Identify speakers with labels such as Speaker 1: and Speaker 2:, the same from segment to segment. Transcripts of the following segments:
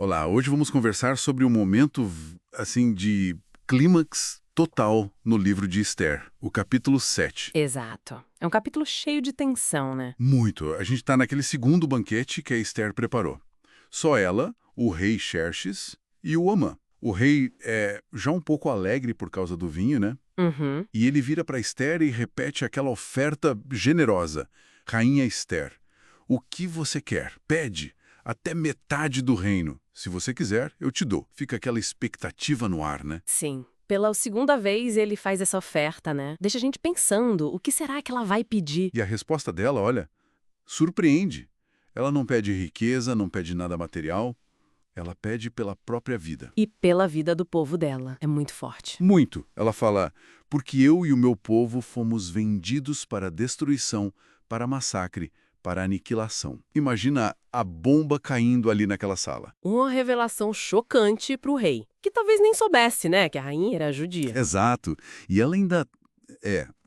Speaker 1: Olá, hoje vamos conversar sobre um momento, assim, de clímax total no livro de Esther, o capítulo 7.
Speaker 2: Exato. É um capítulo cheio de tensão, né?
Speaker 1: Muito. A gente está naquele segundo banquete que a Esther preparou. Só ela, o rei Xerxes e o Amã. O rei é já um pouco alegre por causa do vinho, né?
Speaker 2: Uhum.
Speaker 1: E ele vira para Esther e repete aquela oferta generosa. Rainha Esther, o que você quer? Pede. Até metade do reino. Se você quiser, eu te dou. Fica aquela expectativa no ar, né?
Speaker 2: Sim. Pela segunda vez ele faz essa oferta, né? Deixa a gente pensando, o que será que ela vai pedir?
Speaker 1: E a resposta dela, olha, surpreende. Ela não pede riqueza, não pede nada material. Ela pede pela própria vida.
Speaker 2: E pela vida do povo dela. É muito forte.
Speaker 1: Muito. Ela fala, porque eu e o meu povo fomos vendidos para destruição, para massacre, para aniquilação. Imagina a bomba caindo ali naquela sala.
Speaker 2: Uma revelação chocante pro rei, que talvez nem soubesse, né, que a rainha era judia.
Speaker 1: Exato. E ela ainda,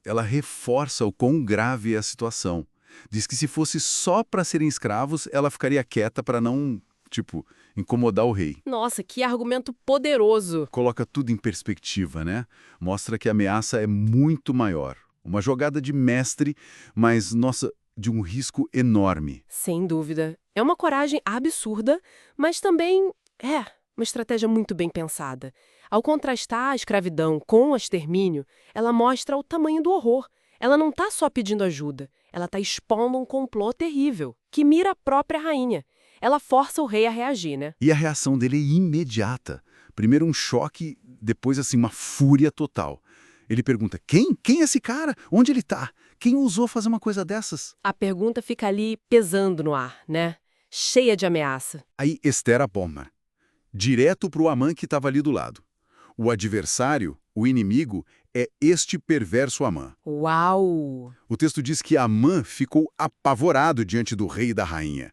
Speaker 1: ela reforça o quão grave é a situação. Diz que se fosse só para serem escravos, ela ficaria quieta para não, tipo, incomodar o rei.
Speaker 2: Nossa, que argumento poderoso!
Speaker 1: Coloca tudo em perspectiva, né? Mostra que a ameaça é muito maior. Uma jogada de mestre, mas, nossa, de um risco enorme.
Speaker 2: Sem dúvida. É uma coragem absurda, mas também uma estratégia muito bem pensada. Ao contrastar a escravidão com o extermínio, ela mostra o tamanho do horror. Ela não está só pedindo ajuda, ela está expondo um complô terrível, que mira a própria rainha. Ela força o rei a reagir, né?
Speaker 1: E a reação dele é imediata. Primeiro um choque, depois assim uma fúria total. Ele pergunta, quem? Quem é esse cara? Onde ele tá? Quem ousou fazer uma coisa dessas?
Speaker 2: A pergunta fica ali pesando no ar, né? Cheia de ameaça.
Speaker 1: Aí Esther abomba, direto para o Amã que estava ali do lado. O adversário, o inimigo, é este perverso Amã.
Speaker 2: Uau!
Speaker 1: O texto diz que Amã ficou apavorado diante do rei e da rainha.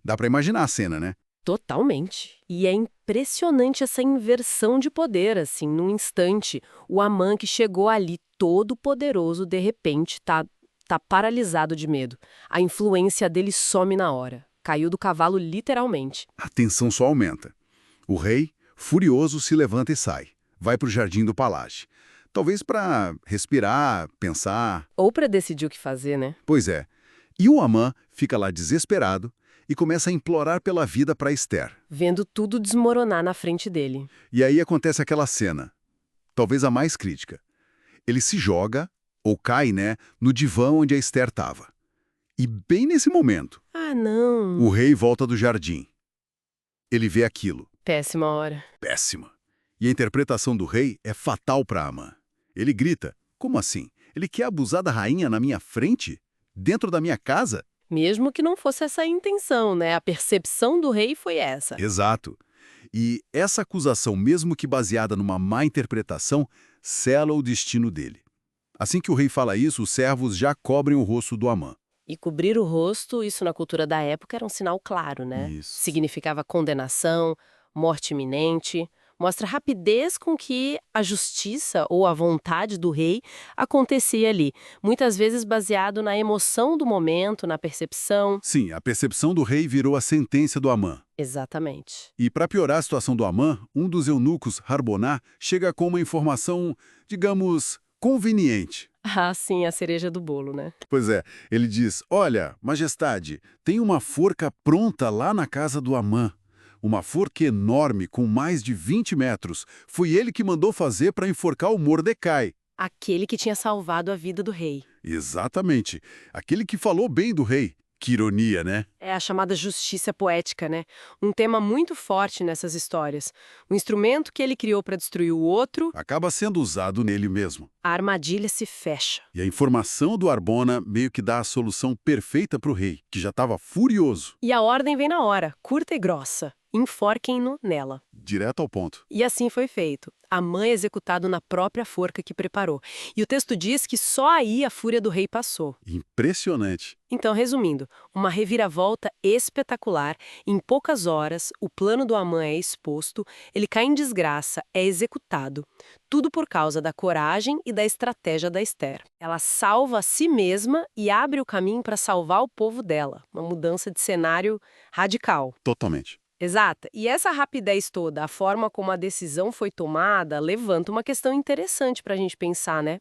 Speaker 1: Dá para imaginar a cena, né?
Speaker 2: Totalmente. E é impressionante essa inversão de poder, assim, num instante. O Amã que chegou ali todo poderoso, de repente, tá paralisado de medo. A influência dele some na hora. Caiu do cavalo literalmente.
Speaker 1: A tensão só aumenta. O rei, furioso, se levanta e sai. Vai para o jardim do palácio. Talvez para respirar, pensar.
Speaker 2: Ou para decidir o que fazer, né?
Speaker 1: Pois é. E o Amã fica lá desesperado e começa a implorar pela vida para Esther.
Speaker 2: Vendo tudo desmoronar na frente dele.
Speaker 1: E aí acontece aquela cena, talvez a mais crítica. Ele se joga, ou cai, né, no divã onde a Esther estava. E bem nesse momento,
Speaker 2: Ah, não.
Speaker 1: o rei volta do jardim. Ele vê aquilo.
Speaker 2: Péssima hora.
Speaker 1: Péssima. E a interpretação do rei é fatal para Amã. Ele grita, como assim? Ele quer abusar da rainha na minha frente? Dentro da minha casa?
Speaker 2: Mesmo que não fosse essa a intenção, né? A percepção do rei foi essa.
Speaker 1: Exato. E essa acusação, mesmo que baseada numa má interpretação, sela o destino dele. Assim que o rei fala isso, os servos já cobrem o rosto do Amã.
Speaker 2: E cobrir o rosto, isso na cultura da época era um sinal claro, né?
Speaker 1: Isso.
Speaker 2: Significava condenação, morte iminente. Mostra a rapidez com que a justiça ou a vontade do rei acontecia ali. Muitas vezes baseado na emoção do momento, na percepção.
Speaker 1: Sim, a percepção do rei virou a sentença do Amã.
Speaker 2: Exatamente.
Speaker 1: E para piorar a situação do Amã, um dos eunucos, Harboná, chega com uma informação, digamos, conveniente.
Speaker 2: Ah, sim, a cereja do bolo, né?
Speaker 1: Pois é, ele diz, olha, majestade, tem uma forca pronta lá na casa do Amã. Uma forca enorme, com mais de 20 metros. Foi ele que mandou fazer para enforcar o Mordecai.
Speaker 2: Aquele que tinha salvado a vida do rei.
Speaker 1: Exatamente. Aquele que falou bem do rei. Que ironia, né?
Speaker 2: É a chamada justiça poética, né? Um tema muito forte nessas histórias. O instrumento que ele criou para destruir o outro,
Speaker 1: Acaba sendo usado nele mesmo.
Speaker 2: a armadilha se fecha.
Speaker 1: E a informação do Arbona meio que dá a solução perfeita para o rei, que já estava furioso.
Speaker 2: E a ordem vem na hora, curta e grossa. Enforquem-no nela.
Speaker 1: Direto ao ponto.
Speaker 2: E assim foi feito. Amã é executado na própria forca que preparou. E o texto diz que só aí a fúria do rei passou.
Speaker 1: Impressionante.
Speaker 2: Então, resumindo, uma reviravolta espetacular. Em poucas horas, o plano do Amã é exposto, ele cai em desgraça, é executado. Tudo por causa da coragem e da estratégia da Esther. Ela salva a si mesma e abre o caminho para salvar o povo dela. Uma mudança de cenário radical.
Speaker 1: Totalmente.
Speaker 2: Exata. E essa rapidez toda, a forma como a decisão foi tomada, levanta uma questão interessante para a gente pensar, né?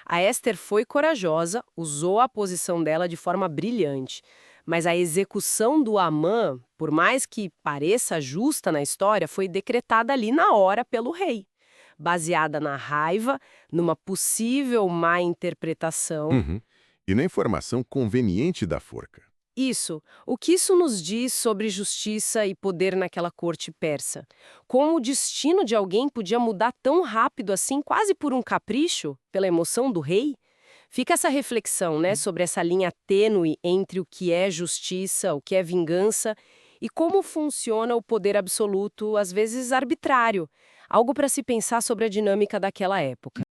Speaker 2: A Esther foi corajosa, usou a posição dela de forma brilhante. Mas a execução do Amã, por mais que pareça justa na história, foi decretada ali na hora pelo rei. Baseada na raiva, numa possível má interpretação.
Speaker 3: Uhum. E na informação conveniente da forca.
Speaker 2: Isso. O que isso nos diz sobre justiça e poder naquela corte persa? Como o destino de alguém podia mudar tão rápido assim, quase por um capricho, pela emoção do rei? Fica essa reflexão, né, sobre essa linha tênue entre o que é justiça, o que é vingança e como funciona o poder absoluto, às vezes arbitrário. Algo para se pensar sobre a dinâmica daquela época.